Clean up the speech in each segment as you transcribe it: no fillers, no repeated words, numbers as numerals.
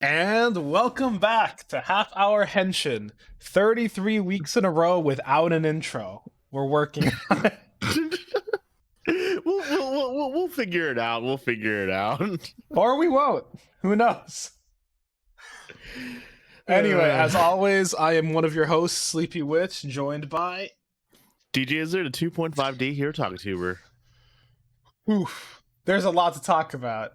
And welcome back to Half Hour Henshin. 33 weeks in a row without an intro. We're working on it. We'll figure it out. We'll figure it out. Or we won't. Who knows? Anyway, as always, I am one of your hosts, Sleepy Witch, joined by DJ Azure, the 2.5D Hero Talktuber. Oof. There's a lot to talk about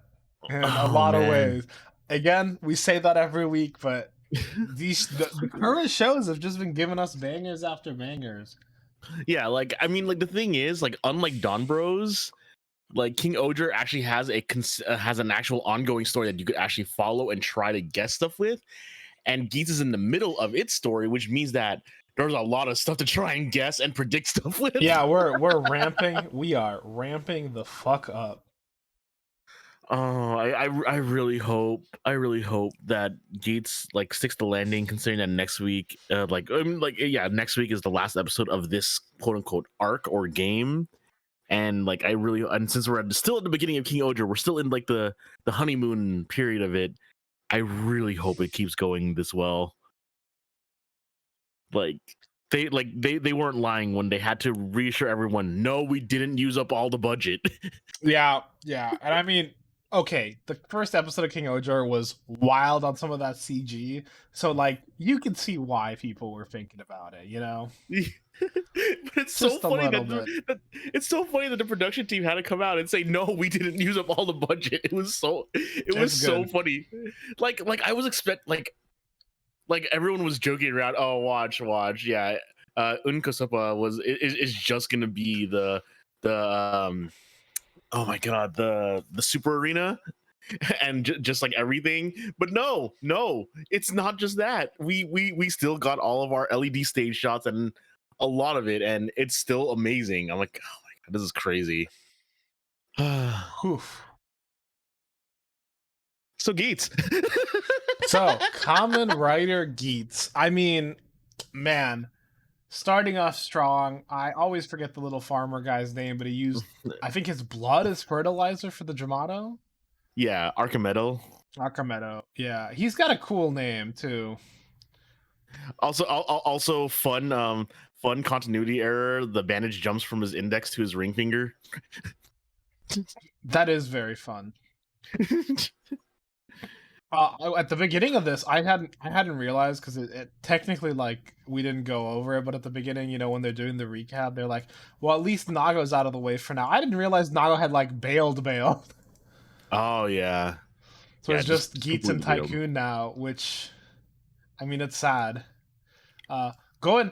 in a lot of ways. Again, we say that every week, but the current shows have just been giving us bangers after bangers. Yeah, the thing is, unlike Don Bros, Kingohger actually has has an actual ongoing story that you could actually follow and try to guess stuff with, and Geats is in the middle of its story, which means that there's a lot of stuff to try and guess and predict stuff with. Yeah, we're ramping. We are ramping the fuck up. Oh, I really hope that Geats sticks the landing, considering that next week, next week is the last episode of this quote unquote arc or game, and since we're still at the beginning of Kingohger, we're still in the honeymoon period of it. I really hope it keeps going this well. They weren't lying when they had to reassure everyone, no, we didn't use up all the budget. Yeah, and I mean, okay, the first episode of Kingohger was wild on some of that CG, so you can see why people were thinking about it, you know. But it's so funny that it's so funny that the production team had to come out and say, no, we didn't use up all the budget. It was so funny. I was everyone was joking around. Oh, watch, yeah. Unkosopa is just gonna be the oh my god, the super arena and just everything. But no, it's not just that. We still got all of our LED stage shots and a lot of it, and it's still amazing. I'm like, oh my god, this is crazy. So Geats. So Common Writer Geats. I mean, man, starting off strong. I always forget the little farmer guy's name, but he used, I think, his blood as fertilizer for the Dramato. Yeah, Archimedo. Yeah, he's got a cool name too. Also fun continuity error. The bandage jumps from his index to his ring finger. That is very fun. At the beginning of this, I hadn't realized, because it technically, we didn't go over it, but at the beginning, when they're doing the recap, they're like, well, at least Nago's out of the way for now. I didn't realize Nago had bailed. Oh yeah. So yeah, it's just Geats and Tycoon now, which, I mean, it's sad. Going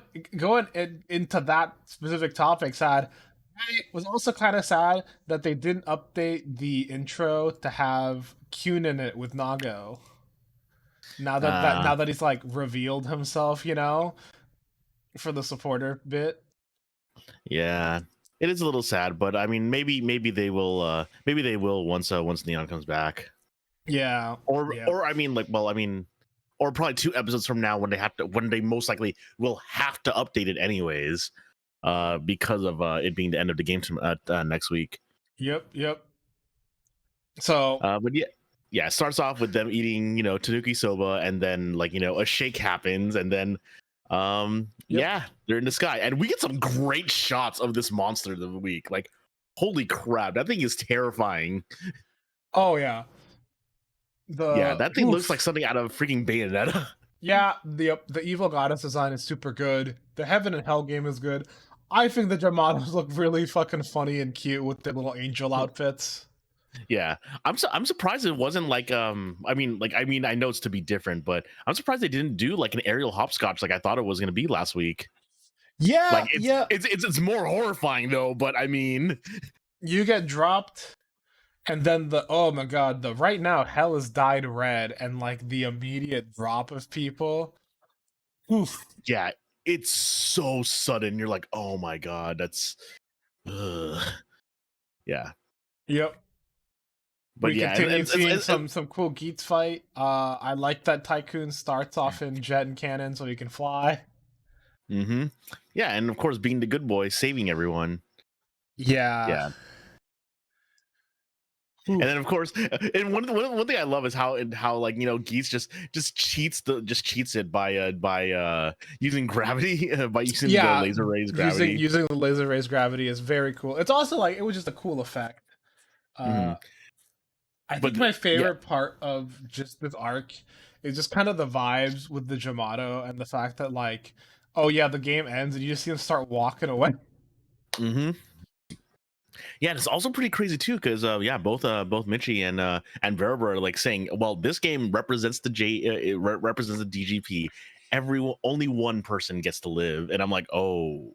into that specific topic, sad. I was also kind of sad that they didn't update the intro to have Kyun in it with Nago. Now that he's revealed himself, for the supporter bit. Yeah, it is a little sad, but I mean, maybe they will once Neon comes back. Yeah. Or probably 2 episodes from now, when they most likely will have to update it anyways. Because of it being the end of the game next week. Yep. So, but yeah, it starts off with them eating, tanuki soba, and then a shake happens, and then yeah, they're in the sky, and we get some great shots of this monster of the week. Holy crap, that thing is terrifying. Oh yeah. That thing looks like something out of freaking Bayonetta. Yeah, the evil goddess design is super good. The Heaven and Hell game is good. I think the Dramatos look really fucking funny and cute with their little angel outfits. Yeah, I'm surprised it wasn't I know it's to be different, but I'm surprised they didn't do an aerial hopscotch like I thought it was gonna be last week. Yeah, it's more horrifying though, but I mean, you get dropped, and then oh my god, right now hell is dyed red, and the immediate drop of people. Oof. Yeah, it's so sudden. You're like, oh my god, that's yeah. Yep. But we continue seeing some cool Geats fight. I like that Tycoon starts off in jet and cannon so he can fly. Mm-hmm. Yeah, and of course being the good boy, saving everyone. Yeah. And then of course, and one thing I love is how like Geats just cheats it by using gravity by using the Yeah, laser rays using gravity. using the laser rays gravity is very cool. It's also like it was just a cool effect. Hmm. Uh, I think But my yeah, favorite part of just this arc is just kind of the vibes with the Jamato and the fact that like, oh yeah, the game ends and you just see him start walking away. hmm yeah, and it's also pretty crazy too because yeah, both Michi and Verber are like saying, well, this game represents the represents the DGP. Everyone, only one person gets to live, and I'm like, oh.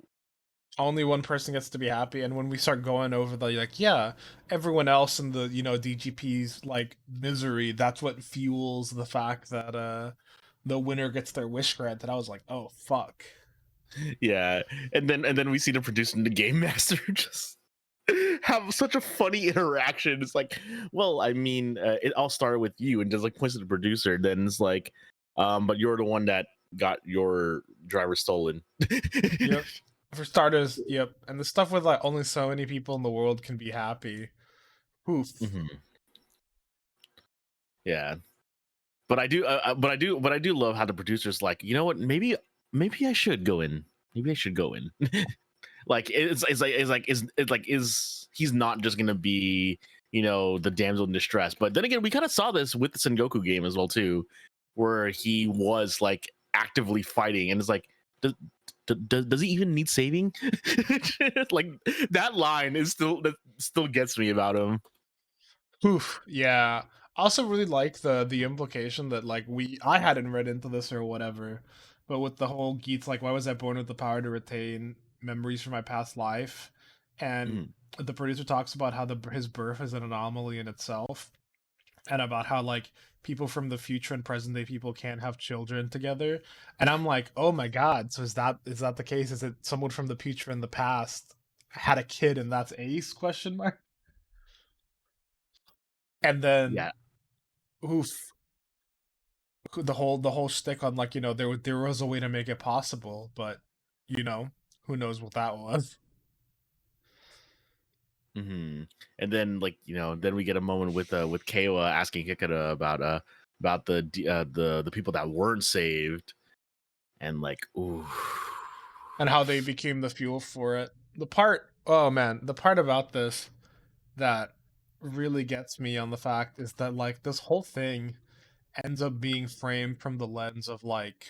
Only one person gets to be happy, and when we start going over the like, yeah, everyone else in the DGP's like misery, that's what fuels the fact that the winner gets their wish granted. I was like, oh fuck. Yeah, and then we see the producer and the game master just have such a funny interaction. It's like, well, I mean, it all started with you, and just like points to the producer. Then it's like, but you're the one that got your driver stolen. Yep. For starters, yep. And the stuff with like only so many people in the world can be happy. Oof. Mhm. Yeah, but I do love how the producer's like, you know what? Maybe I should go in. Maybe I should go in. Like it's he's not just gonna be the damsel in distress. But then again, we kind of saw this with the Sengoku game as well too, where he was like actively fighting, and it's like, does he even need saving? Like that line is that still gets me about him. Oof. Yeah. I also really like the implication that like I hadn't read into this or whatever, but with the whole Geats like why was I born with the power to retain memories from my past life, and Mhm. the producer talks about how his birth is an anomaly in itself, and about how like people from the future and present day people can't have children together, and I'm like, oh my god, so is that the case? Is it someone from the future and the past had a kid and that's Ace question mark? And then Yeah. oof, the whole stick on like there was a way to make it possible, but you know who knows what that was. hmm And then then we get a moment with Kayla asking Hikata about the people that weren't saved, and like, ooh. And how they became the fuel for it. The part, oh man, the part about this that really gets me on the fact is that like this whole thing ends up being framed from the lens of like,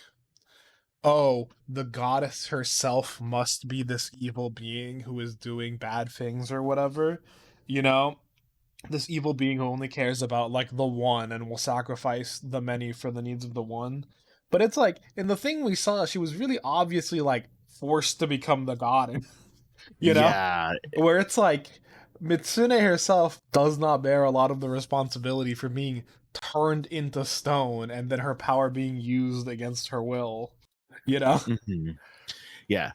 oh, the goddess herself must be this evil being who is doing bad things or whatever, you know? This evil being who only cares about like the one and will sacrifice the many for the needs of the one. But it's like in the thing we saw, she was really obviously like forced to become the god, you know? Yeah. Where it's like Mitsune herself does not bear a lot of the responsibility for being turned into stone and then her power being used against her will, you know? hmm yeah,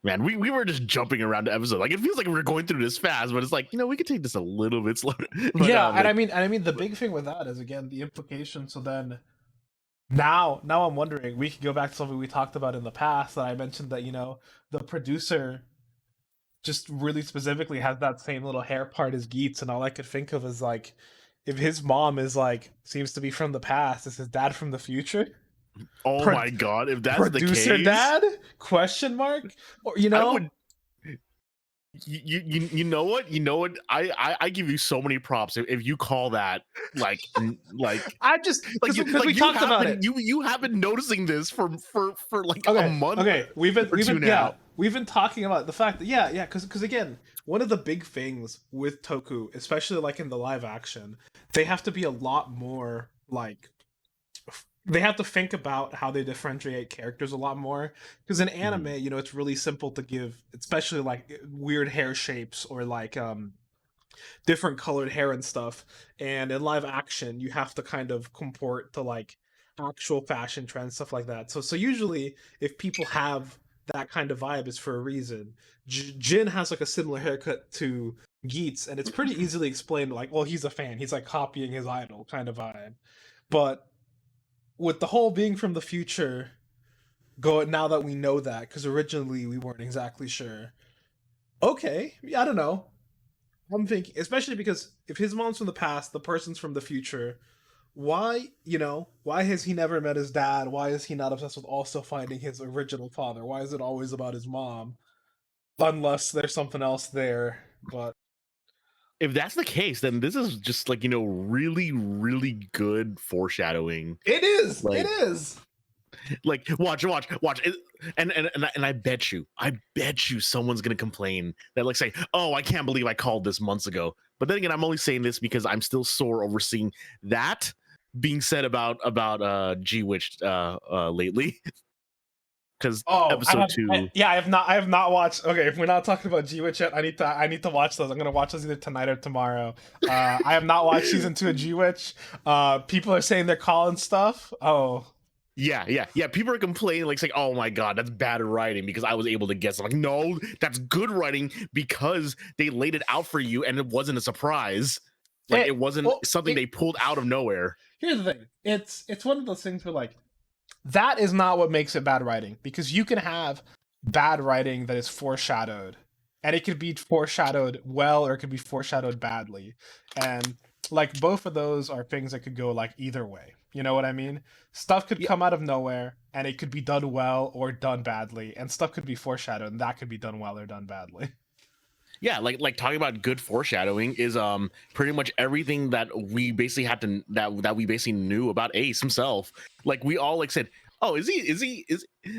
man, we were just jumping around the episode. Like, it feels like we're going through this fast, but it's like, we could take this a little bit slower. But Yeah, and I mean the big thing with that is again the implication. So then now I'm wondering, we could go back to something we talked about in the past that I mentioned that, the producer just really specifically has that same little hair part as Geats, and all I could think of is like if his mom is like seems to be from the past, is his dad from the future? oh Pro- my god, if that's the Producer case, dad? Question mark? Or I would. You know what? I give you so many props if you call that like I just because we you talked have about been it. you have been noticing this for like a Okay, month okay. We've been or we've two been yeah, now. we've been talking about the fact that yeah, because again, one of the big things with Toku, especially like in the live action, they have to be a lot more like they have to think about how they differentiate characters a lot more because in anime, Mhm. it's really simple to give, especially like weird hair shapes or like different colored hair and stuff. And in live action, you have to kind of comport to like actual fashion trends, stuff like that. So usually, if people have that kind of vibe, it's for a reason. Jin has like a similar haircut to Geats, and it's pretty easily explained. Like, well, he's a fan. He's like copying his idol kind of vibe. But with the whole being from the future, go now that we know that, because originally we weren't exactly sure. Okay, I don't know. I'm thinking, especially because if his mom's from the past, the person's from the future, why, why has he never met his dad? Why is he not obsessed with also finding his original father? Why is it always about his mom? Unless there's something else there. But If that's the case, then this is just like, really, really good foreshadowing. it is. Like, It is. like watch. And I bet you someone's gonna complain that like say, oh, I can't believe I called this months ago. But then again, I'm only saying this because I'm still sore over seeing that being said about G Witch lately. Because Oh, episode 2, I have not watched. Okay, if we're not talking about G-Witch yet, I need to watch those. I'm gonna watch those either tonight or tomorrow. I have not watched season 2 of G-Witch. People are saying they're calling stuff. Oh, yeah, people are complaining like saying, oh my god, that's bad writing because I was able to guess. I'm like, no, that's good writing because they laid it out for you and it wasn't a surprise. Like it wasn't something they pulled out of nowhere. Here's the thing. It's one of those things where like that is not what makes it bad writing, because you can have bad writing that is foreshadowed, and it could be foreshadowed well or it could be foreshadowed badly, and like both of those are things that could go like either way. You know what I mean? Stuff could come out of nowhere and it could be done well or done badly, and stuff could be foreshadowed and that could be done well or done badly. Yeah, like talking about good foreshadowing is pretty much everything that we basically had to that we basically knew about Ace himself. Like we all like said, oh, is he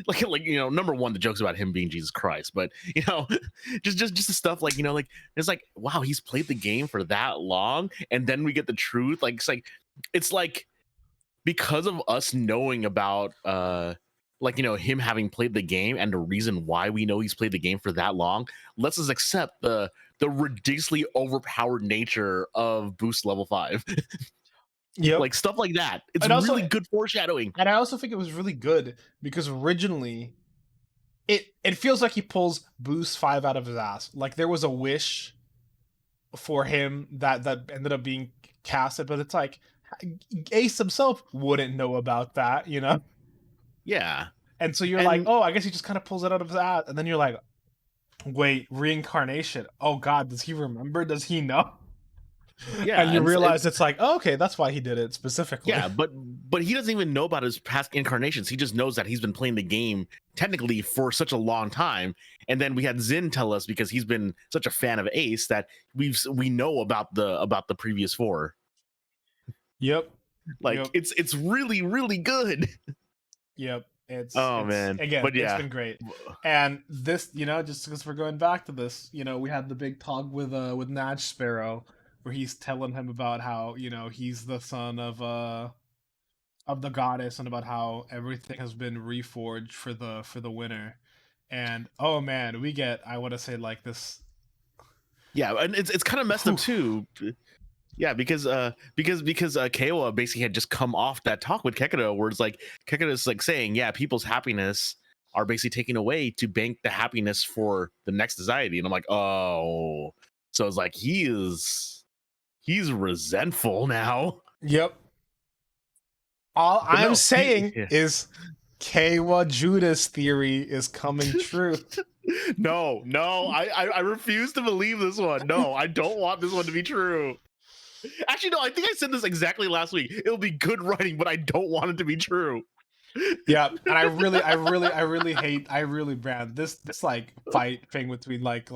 like number one, the jokes about him being Jesus Christ, but just the stuff like like it's like, wow, he's played the game for that long, and then we get the truth. Like it's like because of us knowing about him having played the game and the reason why we know he's played the game for that long lets us accept the ridiculously overpowered nature of boost level 5. Yep. Like stuff like that, it's And also, really good foreshadowing. and I also think it was really good because originally it feels like he pulls Boost 5 out of his ass. Like there was a wish for him that ended up being casted, but it's like Ace himself wouldn't know about that, Yeah. And so you're like, oh, I guess he just kind of pulls it out of his ass, and then you're like, wait, reincarnation. Oh God, does he remember? Does he know? Yeah, and you realize it's like, oh, okay, that's why he did it specifically. Yeah, but he doesn't even know about his past incarnations. He just knows that he's been playing the game technically for such a long time. And then we had Zin tell us, because he's been such a fan of Ace, that we know about the previous 4. Yep. Like it's really, really good. Yep. It's man. Again, but yeah, it's been great. And this, just because we're going back to this, we had the big talk with Naj Sparrow, where he's telling him about how, he's the son of the goddess, and about how everything has been reforged for the winner. And oh man, we get, I want to say, like this. Yeah, and it's kind of messed up too. Yeah, because Keiwa basically had just come off that talk with Kekuro, where it's like Kekuro's like saying, yeah, people's happiness are basically taken away to bank the happiness for the next society. And I'm like, oh, so it's like he's resentful now. Yep. All I'm saying is Keiwa Judas theory is coming true. No, I refuse to believe this one. No, I don't want this one to be true. Actually, no, I think I said this exactly last week. It'll be good writing, but I don't want it to be true. Yeah, and I really Brand this like fight thing between like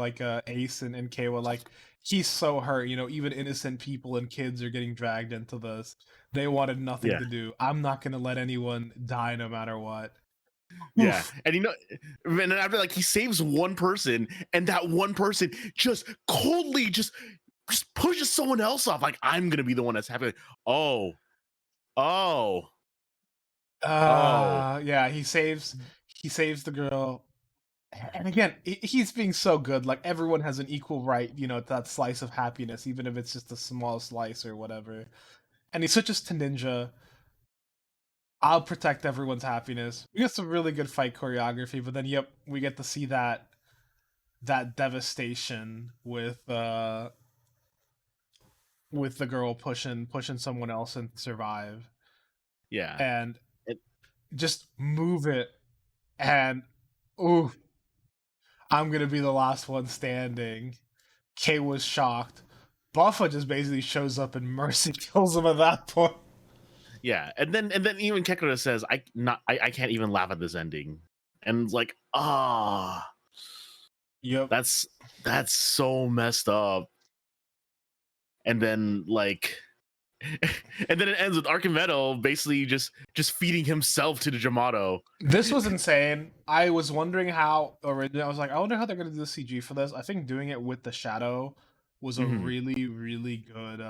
Ace and Keiwa. Like he's so hurt, even innocent people and kids are getting dragged into this. They wanted nothing to do. I'm not gonna let anyone die no matter what. Yeah. And and after like he saves one person, and that one person just coldly just pushes someone else off. Like, I'm gonna be the one that's happy. Yeah, he saves the girl. And again, he's being so good. Like everyone has an equal right, to that slice of happiness, even if it's just a small slice or whatever. And he switches to ninja. I'll protect everyone's happiness. We get some really good fight choreography, but then yep, we get to see that devastation with the girl pushing someone else and survive. Yeah. And just move it, and ooh, I'm gonna be the last one standing. Kay was shocked. Buffa just basically shows up and Mercy kills him at that point. Yeah, and then even Kekura says, I can't even laugh at this ending," and it's like, Yep. that's so messed up. And then like, and then it ends with Archimedo basically just feeding himself to the Jamato. This was insane. I was wondering how originally. I was like, I wonder how they're gonna do the CG for this. I think doing it with the shadow was a Mhm. really, really good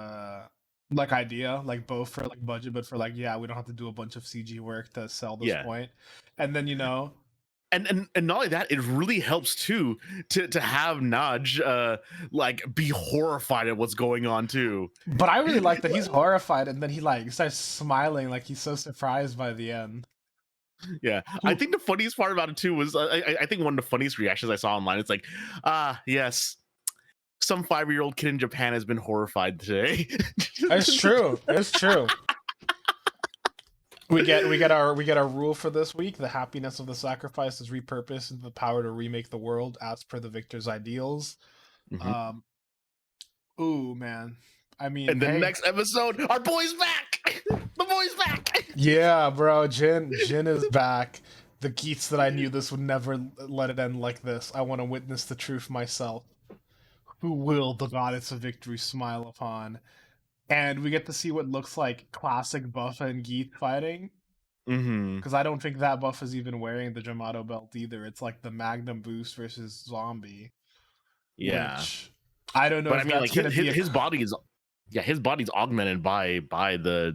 like idea, like both for like budget, but for like, yeah, we don't have to do a bunch of CG work to sell this Yeah. point. And then And not only that, it really helps too to have Naj like be horrified at what's going on too. but I really like that he's horrified and then he like starts smiling like he's so surprised by the end. Yeah, I think the funniest part about it too was I think one of the funniest reactions I saw online. It's like, yes, some 5-year-old kid in Japan has been horrified today. It's true. It's true. We get our rule for this week. The happiness of the sacrifice is repurposed into the power to remake the world as per the victor's ideals. Mhm. Um, ooh man, I mean, And the hey, next episode, our boy's back. The boy's back. yeah, bro, Jin is back. The Geats that I knew this would never let it end like this. I want to witness the truth myself. Who will the goddess of victory smile upon? And we get to see what looks like classic Buffa and Geet fighting. Mm-hmm. Because I don't think that buff is even wearing the Jamato belt either. It's like the Magnum Boost versus Zombie, Yeah, which I don't know but I if mean, that's like gonna be a. his body is, yeah, his body's augmented by the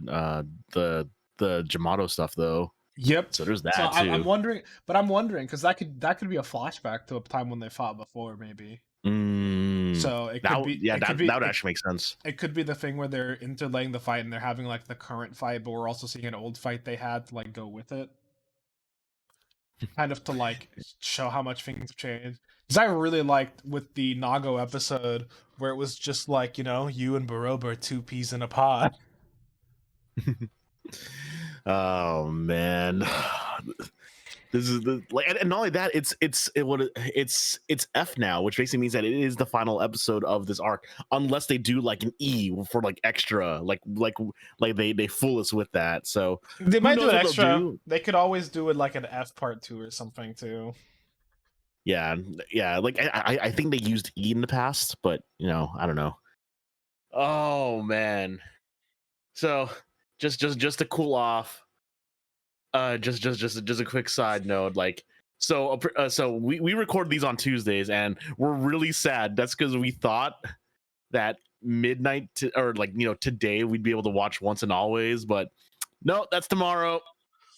Jamato stuff though. Yep. So there's So that I'm too. wondering, but I'm wondering because that could be a flashback to a time when they fought before, maybe. So it could be Yeah, that would actually make sense. it could be the thing where they're interlaying the fight and they're having like the current fight, but we're also seeing an old fight they had to like go with it. Kind of to like show how much things have changed. Because I really liked with the Nago episode where it was just like, you and Baroba are two peas in a pod. Oh man, this is the like, and not only that, it's F now, which basically means that it is the final episode of this arc, unless they do like an E for like extra, like they fool us with that. So They who might do knows an what they'll extra. do? They could always do it like an F part 2 or something too. Yeah, yeah. Like I think they used E in the past, but I don't know. Oh man. So just to cool off, just a quick side note, like so we record these on Tuesdays and we're really sad. That's because we thought that midnight or like today we'd be able to watch Once and Always, but no, that's tomorrow.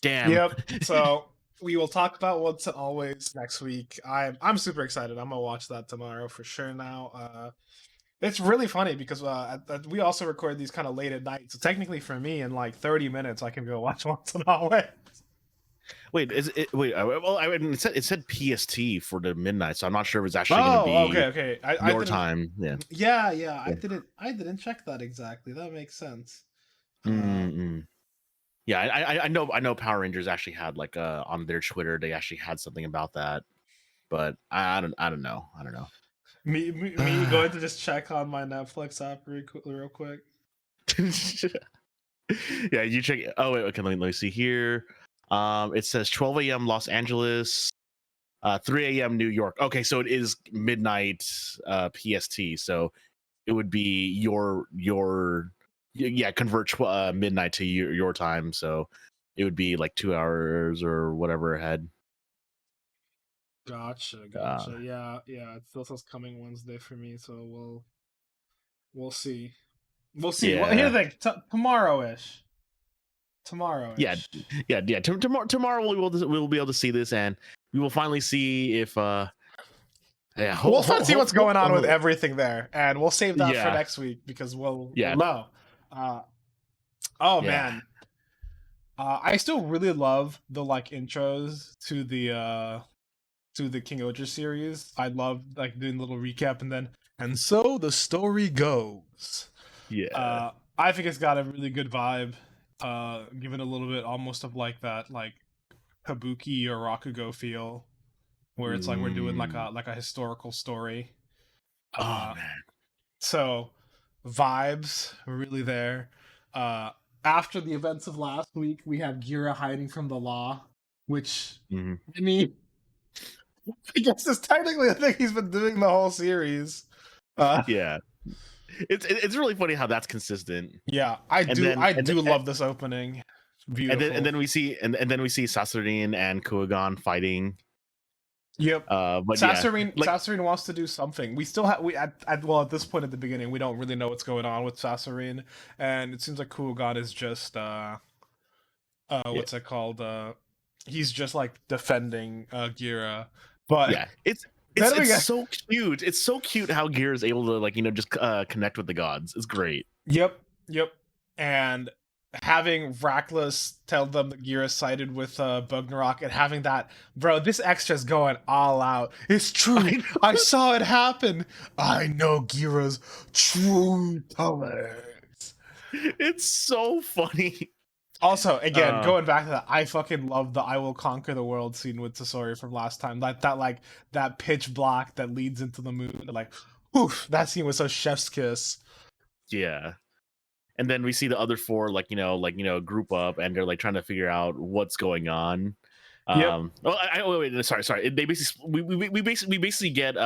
Damn. Yep. So we will talk about Once and Always next week. I'm super excited. I'm gonna watch that tomorrow for sure. Now, it's really funny because we also record these kind of late at night. So technically, for me, in like 30 minutes, I can go watch Once and Always. Wait, is it? Wait, well, I mean, it said PST for the midnight, so I'm not sure if it's actually going to be Okay. I your didn't. time. Yeah. Yeah. I didn't check that exactly. That makes sense. Mm-mm. Yeah, I know Power Rangers actually had like on their Twitter they actually had something about that, but I don't know. Me going to just check on my Netflix app real quick. Yeah, you check. Oh wait, okay. Let me see here. It says 12 a.m. Los Angeles, 3 a.m. New York. Okay, so it is midnight PST. So it would be your convert midnight to your time. So it would be like 2 hours or whatever ahead. Gotcha. Yeah. It still says coming Wednesday for me, so we'll see. We'll see. Well, here's Yeah. the thing. Tomorrow-ish. Tomorrow-ish. Yeah. Tomorrow we'll be able to see this, and we will finally see if yeah. We'll try to see what's going on with everything there, and we'll save that for next week because we'll know. Oh yeah. man. I still really love the like intros to the Kingohger series. I love like doing a little recap and so the story goes. Yeah. I think it's got a really good vibe. Given a little bit almost of like that like Kabuki or Rakugo feel, where it's like we're doing like a historical story. Oh man. So vibes were really there. After the events of last week, we have Gira hiding from the law, which I mean, I guess is technically a thing he's been doing the whole series. Yeah, it's really funny how that's consistent. Yeah, I do love this opening. Beautiful. And then we see Sassurin and Kuagon fighting. Yep. But Sassurin, like, Sassurin wants to do something. We still have at this point at the beginning, we don't really know what's going on with Sassurin, and it seems like Kuagon is just what's it called? He's just like defending Gira. But yeah, it's so cute. It's so cute how Gira is able to, like, just connect with the gods. It's great. Yep. And having Raklis tell them that Gira sided with Bugnarok, and having that, bro, this extra's going all out. It's true. I saw it happen. I know Gira's true colors. It's so funny. Also, again, going back to that, I fucking love the "I will conquer the world" scene with Tesori from last time. That pitch black that leads into the moon. Like, oof, that scene was so chef's kiss. Yeah. And then we see the other four, group up, and they're like trying to figure out what's going on. Yep. Wait, sorry. They basically we basically get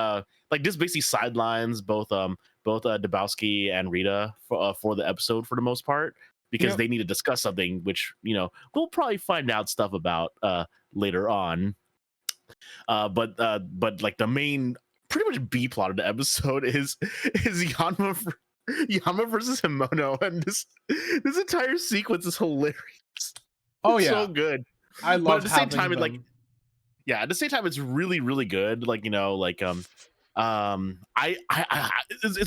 this basically sidelines both Dabowski and Rita for the episode for the most part, because they need to discuss something which we'll probably find out stuff about later on. But like the main pretty much B plot of the episode is Yama versus Himono, and this entire sequence is hilarious. It's so good. I love. But at the same time, at the same time, it's really, really good. It's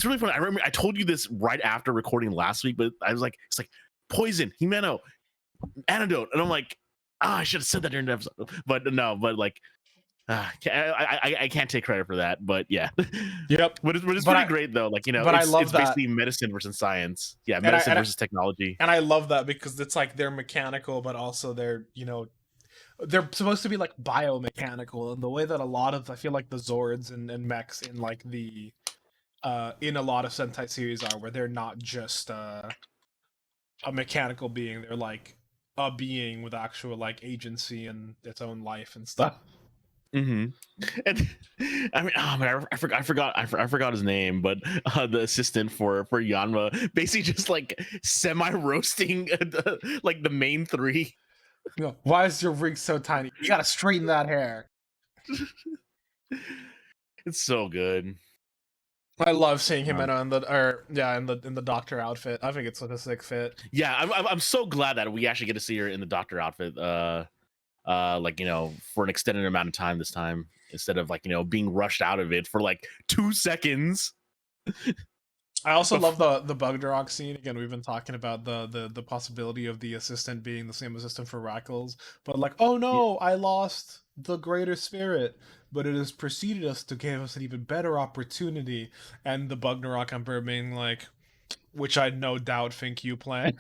really funny. I remember I told you this right after recording last week, but I was like, it's like poison, Himeno, antidote, and I'm like, I should have said that during the episode, but no, but like. I can't take credit for that, but yeah. Yep. But it's pretty great though. But I love it's basically medicine versus science. Yeah, medicine versus technology. And I love that because it's like they're mechanical, but also they're they're supposed to be like biomechanical, and the way that a lot of I feel like the Zords and mechs in like the in a lot of Sentai series are, where they're not just a mechanical being, they're like a being with actual like agency and its own life and stuff. And I mean, I forgot his name, but the assistant for Yanma basically just like semi roasting like the main three. Why is your rig so tiny? You gotta straighten that hair. It's so good. I love seeing him in the doctor outfit. I think it's like a sick fit. Yeah, I'm so glad that we actually get to see her in the doctor outfit. For an extended amount of time this time, instead of being rushed out of it for like 2 seconds. I also love the Bugnarok scene. Again, we've been talking about the possibility of the assistant being the same assistant for Rackles, but like, oh no, I lost the greater spirit, but it has preceded us to give us an even better opportunity. And the Bugnarok Emperor being like, which I no doubt think you plan.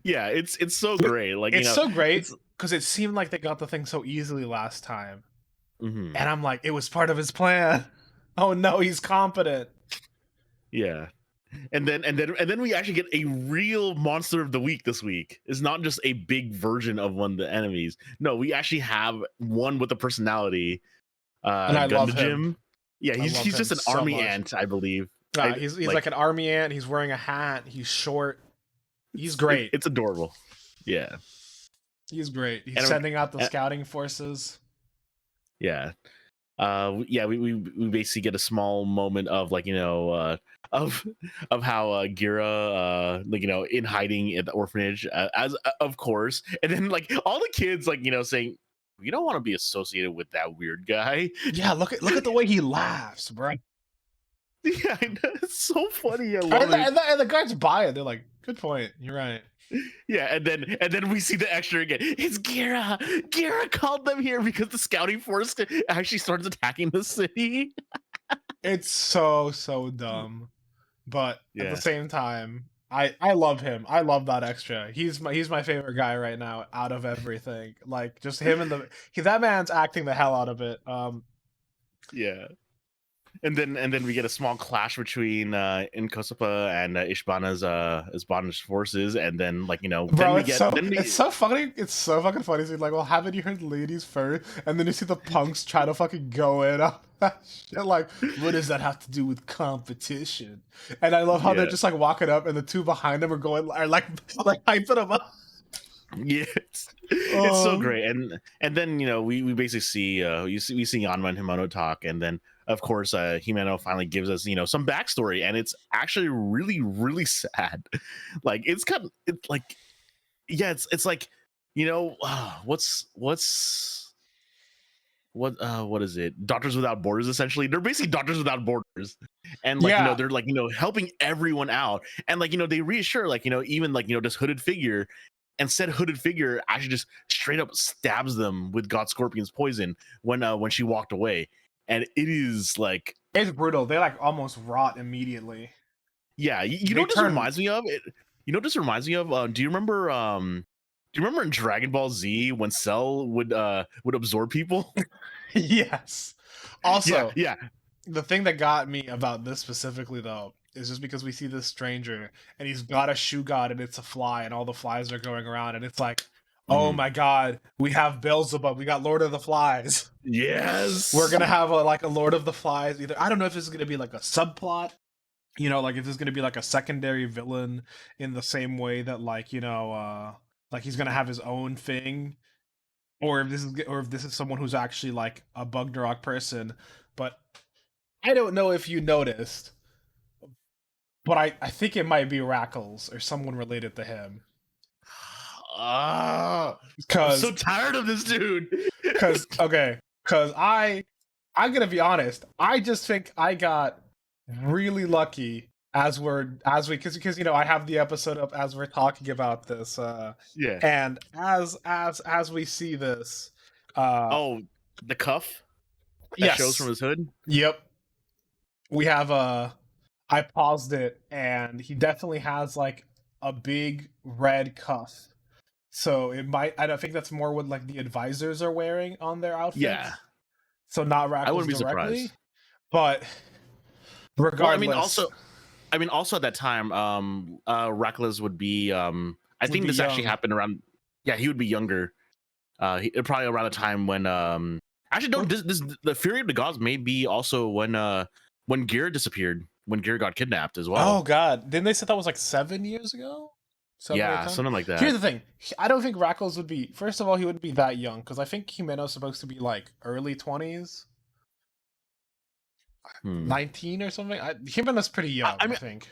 Yeah, it's so great. Like, it's so great because it seemed like they got the thing so easily last time, and I'm like, it was part of his plan. Oh no, he's competent. Yeah, and then we actually get a real monster of the week this week. It's not just a big version of one of the enemies. No, we actually have one with a personality. And I love him. Yeah, he's just an army ant, I believe. He's like an army ant. He's wearing a hat. He's short. He's great. It's adorable. Yeah. He's great. He's sending out the scouting forces. Yeah. We basically get a small moment of of how Gira in hiding at the orphanage, as of course, and then like all the kids saying, you don't want to be associated with that weird guy. Yeah, look at the way he laughs, bro. Yeah, I know. It's so funny. I love it. And the guys buy it. They're like, good point. You're right. Yeah, and then we see the extra again. It's Gira. Gira called them here because the scouting force actually starts attacking the city. It's so dumb, but at the same time, I love him. I love that extra. He's my favorite guy right now out of everything. Like just him and that man's acting the hell out of it. Yeah. and then we get a small clash between Inkosupa and Ishbana's forces, and then like then Bro, we get it's so funny. It's so fucking funny. So like, well, haven't you heard ladies first? And then you see the punks try to fucking go in on that shit. Like, what does that have to do with competition? And I love how they're yeah. just like walking up, and the two behind them are like hyping them up. Yeah, it's so great, and then we basically see we see Yanma and Himeno talk, and then of course Himeno finally gives us some backstory, and it's actually really sad. Like it's kind of like it's like what is it? Doctors Without Borders. Essentially, they're basically Doctors Without Borders, and like Yeah, they're like helping everyone out, and like they reassure like even like this hooded figure, and said hooded figure actually just straight up stabs them with God Scorpion's poison when she walked away, and it is like it's brutal. They like almost rot immediately. yeah, you know They what this turn. reminds me of? You know what this reminds me of? Do you remember in Dragon Ball Z when Cell would absorb people? Yes. Yeah, Also, yeah. the thing that got me about this specifically though is just because we see this stranger and he's got a shoe god and it's a fly and all the flies are going around and it's like, oh Mhm. my god, we have Beelzebub, we got Lord of the Flies. Yes. We're gonna have a Lord of the Flies. Either I don't know if this is gonna be like a subplot, like if this is gonna be like a secondary villain in the same way that like he's gonna have his own thing, or if this is someone who's actually like a Bugnarok person. But I don't know if you noticed, but I think it might be Rackles or someone related to him. I'm Cause, so tired of this dude. okay, cause I'm gonna be honest. I just think I got really lucky because I have the episode up as we're talking about this, Yeah. and as we see this, uh, Oh, the cuff that shows from yes, his hood. yep, we have I paused it, and he definitely has like a big red cuff. So it might. I don't think that's more what like the advisors are wearing on their Yeah, outfits. So not I Rackles wouldn't be directly, surprised. but Well, regardless, also at that time, Reckless would be. I would think be this actually young. happened around. Yeah, he would be younger. Probably around the time when. Actually, no. This the Fury of the Gods may be also when Gear disappeared, when Gear got kidnapped as well. Oh God! Didn't they say that was like 7 years ago? 7 or 8 Yeah, times. something like Here's that. the thing. I don't think Rackles would be. First of all, he wouldn't be that young because I think Himeno's supposed to be like early 20s, Hmm. 19 or something. Himeno's pretty young, I I mean, think.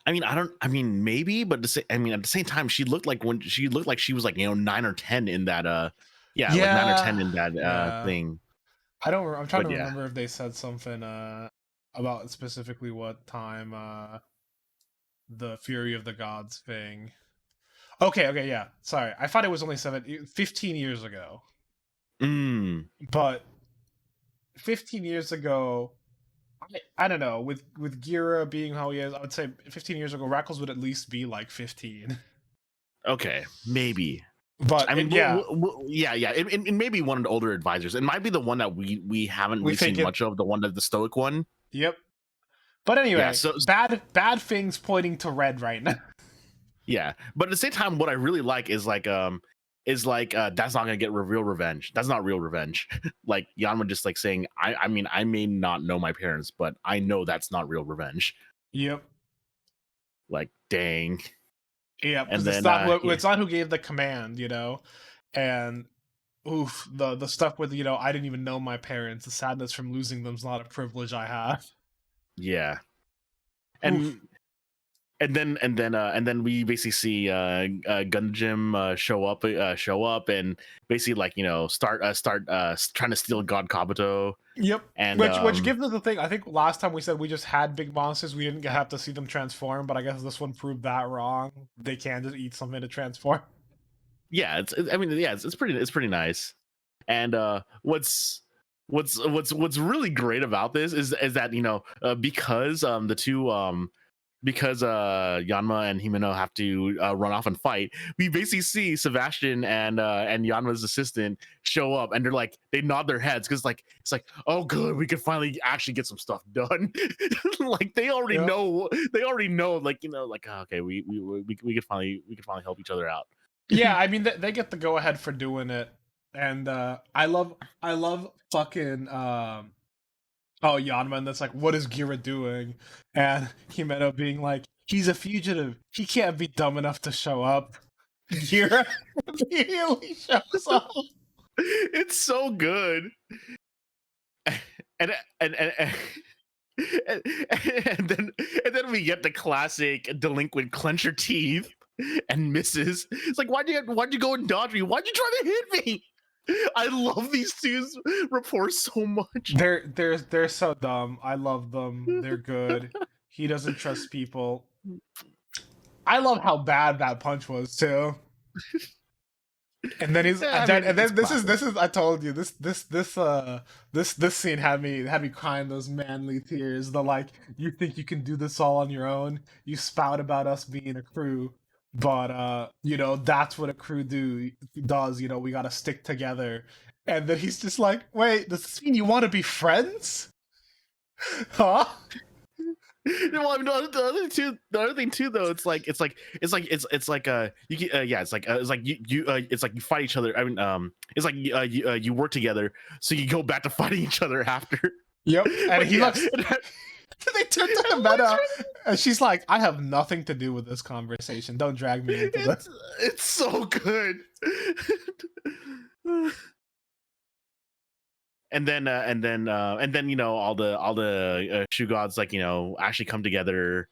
I don't. I mean, maybe, but at the same time, she looked like she was like 9 or 10 in that. Yeah, like 9 or 10 Yeah, in that yeah. thing. I'm trying But to yeah, remember if they said something about specifically what time the Fury of the Gods thing. Okay, yeah. Sorry. I thought it was only 15 years ago. But 15 years ago, I don't know, with Gira being how he is, I would say 15 years ago Rackles would at least be like 15. okay, maybe. But I mean, yeah, yeah. It may be one of the older advisors. It might be the one that we haven't we really think seen it. much of. The one that the stoic one. Yep. But Yeah. anyway, So bad things pointing to red right now. yeah, but at the same time, what I really like is like that's not gonna get real revenge. That's not real revenge. Like Yanma just like saying, I mean, I may not know my parents, but I know that's not real revenge. Yep. Like, dang. Yeah, And because then it's not who gave the command, and oof, the stuff with I didn't even know my parents. The sadness from losing them's not a privilege I have. yeah. Oof. And then we basically see Gundam show up and basically like start trying to steal God Kabuto. Yep. And Which gives us the thing. I think last time we said we just had big monsters, we didn't have to see them transform, but I guess this one proved that wrong. They can just eat something to transform. yeah, I mean, yeah, it's pretty nice. And what's really great about this is that because the two because Yanma and Himeno have to run off and fight, we basically see Sebastian and Yanma's assistant show up, and they nod their heads because it's like, oh good, we can finally actually get some stuff done. Like they already know, oh, okay, we could finally help each other out. Yeah, I mean they get the go ahead for doing it, and I love fucking Yanma, and that's like, what is Gira doing? And Himeno being like, he's a fugitive. He can't be dumb enough to show up. Gira immediately shows up. It's so good. And then we get the classic delinquent clench your teeth and misses. It's like, why'd you go and dodge me? Why'd you try to hit me? I love these two's rapport so much. They're so dumb. I love them. They're good. He doesn't trust people. I love how bad that punch was too. And then he's this is I told you this scene had me crying those manly tears. The like, you think you can do this all on your own? You spout about us being a crew, but that's what a crew does. We gotta stick together. And then he's just like, wait, does this mean you want to be friends? Huh? Well, I mean, the other thing too, though, it's like you fight each other. I mean, it's like you work together, so you go back to fighting each other after. Yep, and he looks. They turned to the meta, and she's like, "I have nothing to do with this conversation. Don't drag me into this." It's so good. And then all the shoe gods actually come together.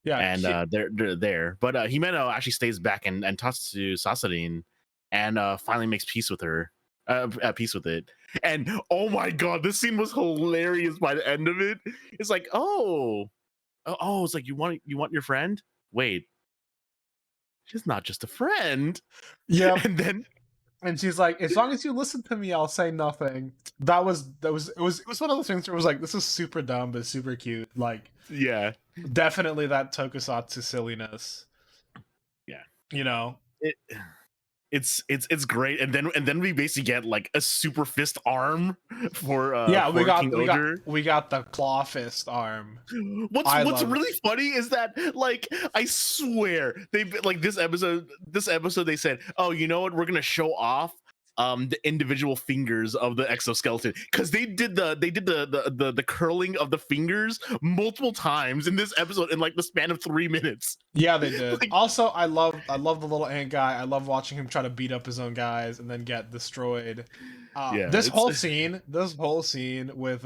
Yeah, and they're there. But Himeno actually stays back and talks to Sasarin, and finally makes peace with her. Peace with it. And oh my god, this scene was hilarious by the end of it. It's like, it's like, you want your friend? Wait, she's not just a friend. Yeah. And she's like, as long as you listen to me, I'll say nothing. It was one of those things where it was like, this is super dumb but super cute. Like, yeah, definitely that tokusatsu silliness. Yeah, it's great. And then we basically get like a super fist arm for we got the claw fist arm. What's really funny is that, like, I swear they like this episode they said, oh, you know what, we're gonna show off the individual fingers of the exoskeleton, because they did the curling of the fingers multiple times in this episode in like the span of 3 minutes. Yeah, they did. Like, also, I love the little ant guy. I love watching him try to beat up his own guys and then get destroyed. This whole scene with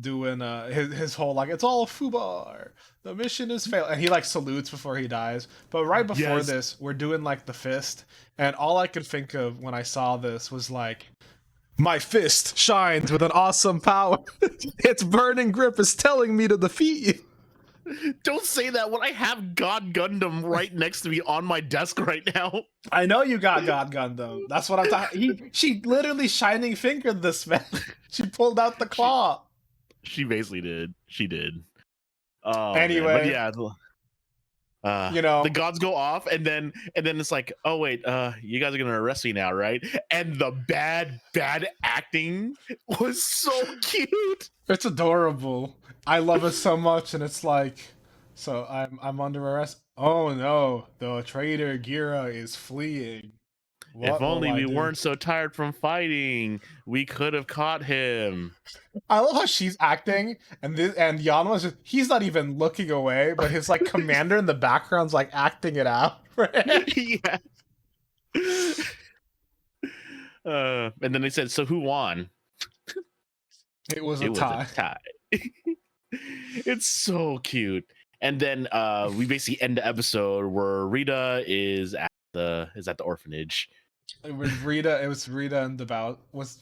doing his whole like, it's all fubar, the mission is failed, and he like salutes before he dies. But right before this, we're doing like the fist, and all I could think of when I saw this was like, my fist shines with an awesome power. Its burning grip is telling me to defeat you. Don't say that when I have God Gundam right next to me on my desk right now. I know you got God Gundam. That's what I'm talking. She literally shining fingered this man. She pulled out the claw. She basically did. She did. Anyway, man. But yeah, the gods go off, and then it's like, oh wait, you guys are gonna arrest me now, right? And the bad acting was so cute. It's adorable. I love it so much, and it's like, so I'm under arrest. Oh no, the traitor Gira is fleeing. If only we weren't so tired from fighting, we could have caught him. I love how she's acting, and Yanma's just, he's not even looking away, but his like commander in the background's like acting it out. Yeah. And then they said, so who won? It was a tie. It's so cute. And then we basically end the episode where Rita is at the orphanage. It was Rita and was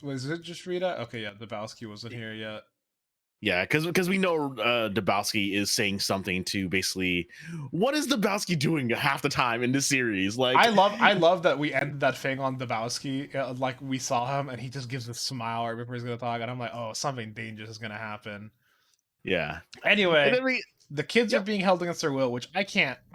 it just Rita? Okay, yeah, Dabowski wasn't here yet. Yeah, because we know Dabowski is saying something to basically, what is Dabowski doing half the time in this series? Like, I love that we ended that thing on Dabowski. Like, we saw him and he just gives a smile right before he's gonna talk, and I'm like, oh, something dangerous is gonna happen. Yeah. Anyway, The kids are being held against their will, which I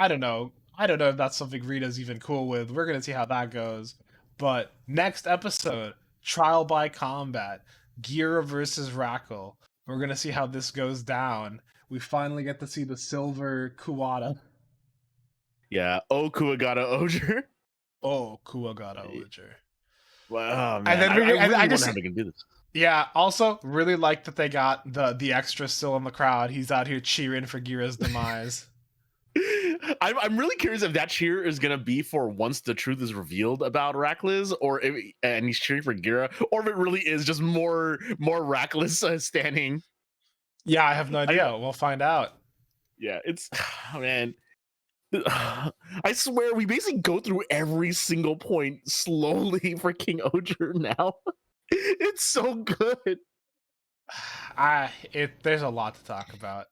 don't know. I don't know if that's something Rita's even cool with. We're gonna see how that goes. But next episode, Trial by Combat, Gira versus Rackle. We're gonna see how this goes down. We finally get to see the silver Kuwata. Yeah. Oh, Kuwagata Oger. Oh, Kuwagata Oger. Wow, man. And then I really I wonder just how they can do this. Yeah, also really like that they got the extra still in the crowd. He's out here cheering for Gira's demise. I'm really curious if that cheer is gonna be for once the truth is revealed about Rakliz, and he's cheering for Gira, or if it really is just more Rakliz standing. Yeah, I have no idea. We'll find out. Yeah, it's man. I swear we basically go through every single point slowly for King Oger now. It's so good. There's a lot to talk about.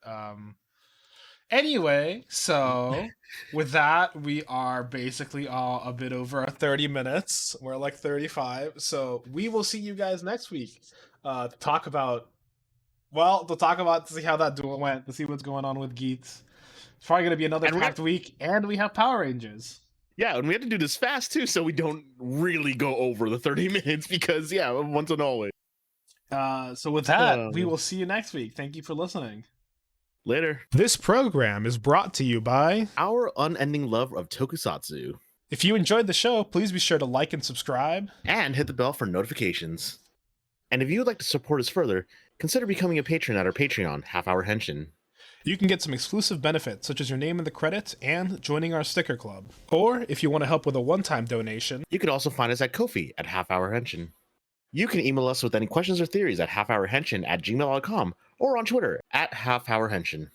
Anyway, so with that, we are basically a bit over 30 minutes. We're like 35. So we will see you guys next week. To talk about to see how that duel went, to see what's going on with Geats. It's probably gonna be another packed week, and we have Power Rangers. Yeah, and we have to do this fast too, so we don't really go over the 30 minutes because once and always. So with that, we will see you next week. Thank you for listening. Later. This program is brought to you by our unending love of tokusatsu. If you enjoyed the show, please be sure to like and subscribe. And hit the bell for notifications. And if you would like to support us further, consider becoming a patron at our Patreon, Half Hour Henshin. You can get some exclusive benefits, such as your name in the credits and joining our sticker club. Or, if you want to help with a one-time donation, you can also find us at Ko-fi at Half Hour Henshin. You can email us with any questions or theories at halfhourhenshin@gmail.com or on Twitter at halfhourhenshin.